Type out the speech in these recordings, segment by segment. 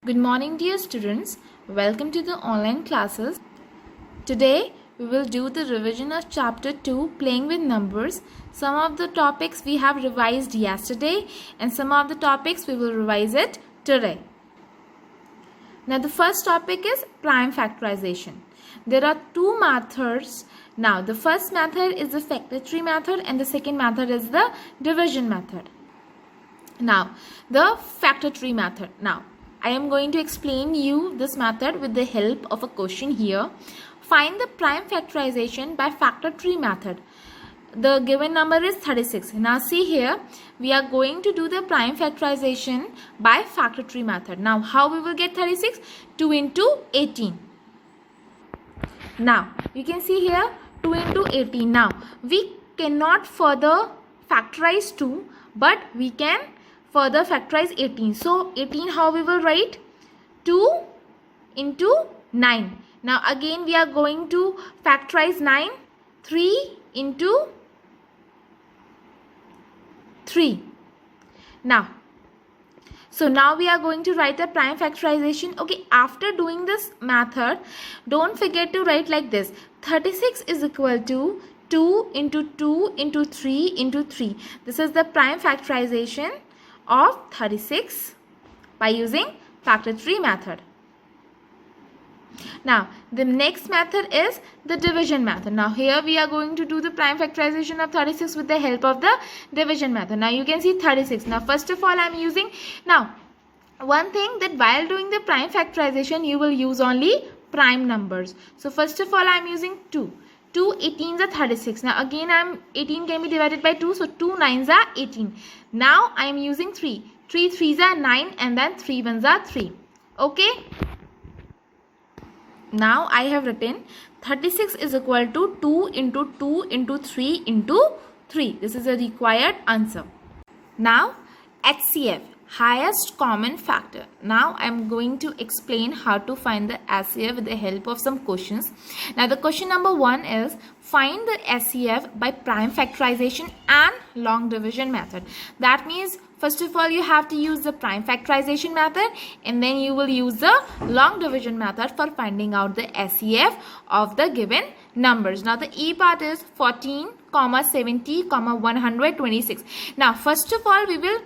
Good morning, dear students. Welcome to the online classes. Today we will do the revision of chapter 2, playing with numbers. Some of the topics we have revised yesterday and some of the topics we will revise it today. Now the first topic is prime factorization. There are two methods. Now the first method is the factor tree method and the second method is the division method. Now the factor tree method. Now I am going to explain you this method with the help of a question here. Find the prime factorization by factor tree method. The given number is 36. Now see here, we are going to do the prime factorization by factor tree method. Now how we will get 36? 2 into 18. Now you can see here 2 into 18. Now we cannot further factorize 2, but we can further factorize 18. So 18 how we will write? 2 into 9. Now again we are going to factorize 9. 3 into 3. Now we are going to write the prime factorization. Okay, after doing this method, don't forget to write like this. 36 is equal to 2 into 2 into 3 into 3. This is the prime factorization of 36 by using factor tree method. Now the next method is the division method. Now here we are going to do the prime factorization of 36 with the help of the division method. Now you can see 36. Now first of all I am using, now one thing that while doing the prime factorization you will use only prime numbers. So first of all I am using 2. 2 18s are 36. Now again 18 can be divided by 2, so 2 9s are 18. Now I am using 3. 3 3s are 9 and then 3 1s are 3. Okay. Now I have written 36 is equal to 2 into 2 into 3 into 3. This is a required answer. Now HCF, highest common factor. Now I am going to explain how to find the HCF with the help of some questions. Now the question number 1 is find the HCF by prime factorization and long division method. That means first of all you have to use the prime factorization method and then you will use the long division method for finding out the HCF of the given numbers. Now the E part is 14, 70, 126. Now first of all we will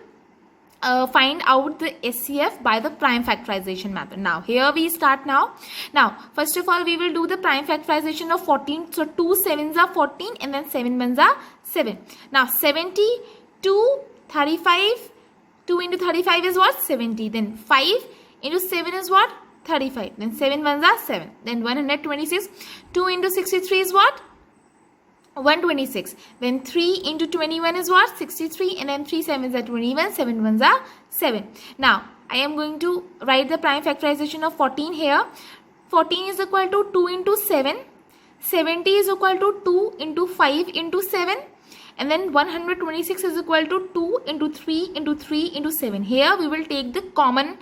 find out the HCF by the prime factorization method. Now here we start now. Now first of all we will do the prime factorization of 14. So 2 7s are 14 and then 7 1s are 7. Now 70 to 35. 2 into 35 is what? 70. Then 5 into 7 is what? 35. Then 7 1s are 7. Then 126. 2 into 63 is what? 126. Then 3 into 21 is what? 63. And then 3 7s are 21. 7 1s are 7. Now I am going to write the prime factorization of 14 here. 14 is equal to 2 into 7. 70 is equal to 2 into 5 into 7. And then 126 is equal to 2 into 3 into 3 into 7. Here we will take the common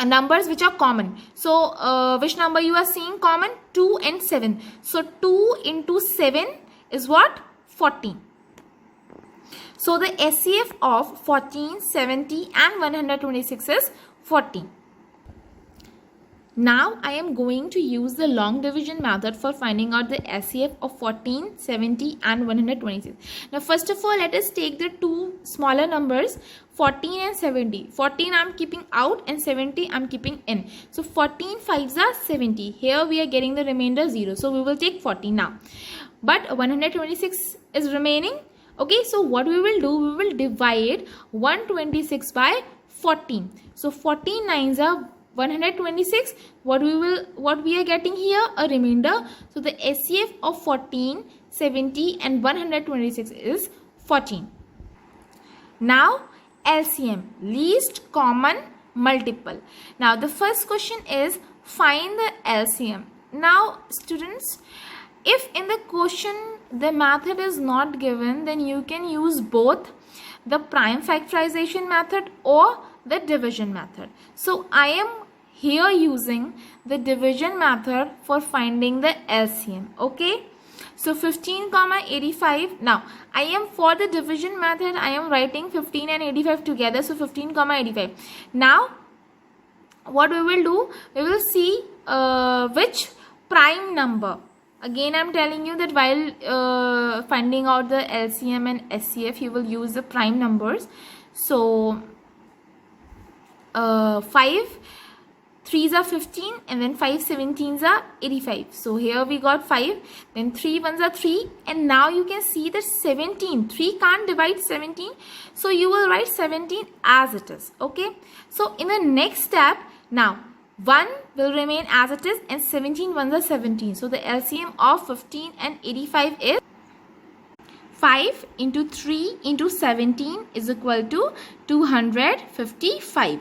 numbers which are common. So which number you are seeing common? 2 and 7. So 2 into 7 is what? 14. So the HCF of 14, 70 and 126 is 14. Now I am going to use the long division method for finding out the HCF of 14, 70 and 126. Now first of all let us take the two smaller numbers 14 and 70. 14 I am keeping out and 70 I am keeping in. So 14 5s are 70. Here we are getting the remainder 0. So we will take 40 now. But 126 is remaining. Okay, so what we will do, we will divide 126 by 14. So 14 9s are 126. What we are getting here? A remainder. So the HCF of 14, 70 and 126 is 14. Now LCM, least common multiple. Now the first question is find the LCM. Now students, if in the question the method is not given, then you can use both the prime factorization method or the division method. So I am here using the division method for finding the LCM. Okay. So 15 comma 85. Now I am, for the division method, I am writing 15 and 85 together. So 15 comma 85. Now what we will do, we will see which prime number. Again I am telling you that while finding out the LCM and SCF, you will use the prime numbers. So 5 3s are 15 and then 5 17s are 85. So here we got 5, then 3 1s are 3, and now you can see that 17, 3 can't divide 17, so you will write 17 as it is. Okay, so in the next step, now 1 will remain as it is and 17 1s are 17. So the LCM of 15 and 85 is 5 into 3 into 17 is equal to 255.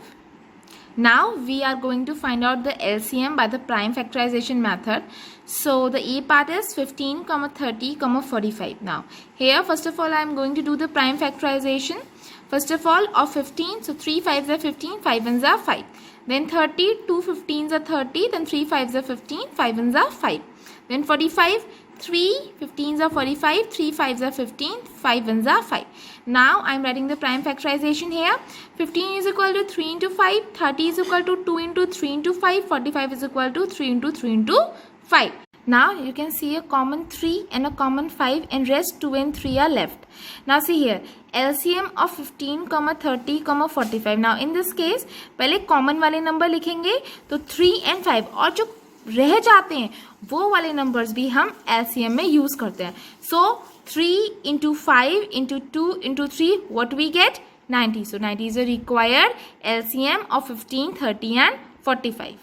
Now we are going to find out the LCM by the prime factorization method. So the A part is 15, 30, 45. Now here first of all I am going to do the prime factorization. First of all, of 15, so 3 5s are 15, 5 1s are 5. Then 30, 2 15s are 30, then 3 5s are 15, 5 1s are 5. Then 45, 3 15s are 45, 3 5s are 15, 5 1s are 5. Now I am writing the prime factorization here. 15 is equal to 3 into 5, 30 is equal to 2 into 3 into 5, 45 is equal to 3 into 3 into 5. Now you can see a common 3 and a common 5, and rest 2 and 3 are left. Now see here, LCM of 15, 30, 45. Now in this case, पहले common वाले number लिखेंगे, तो 3 and 5, और जो रह जाते हैं वो वाले numbers भी हम LCM में use करते हैं. So 3 into 5 into 2 into 3, what we get? 90. So 90 is a required LCM of 15, 30 and 45.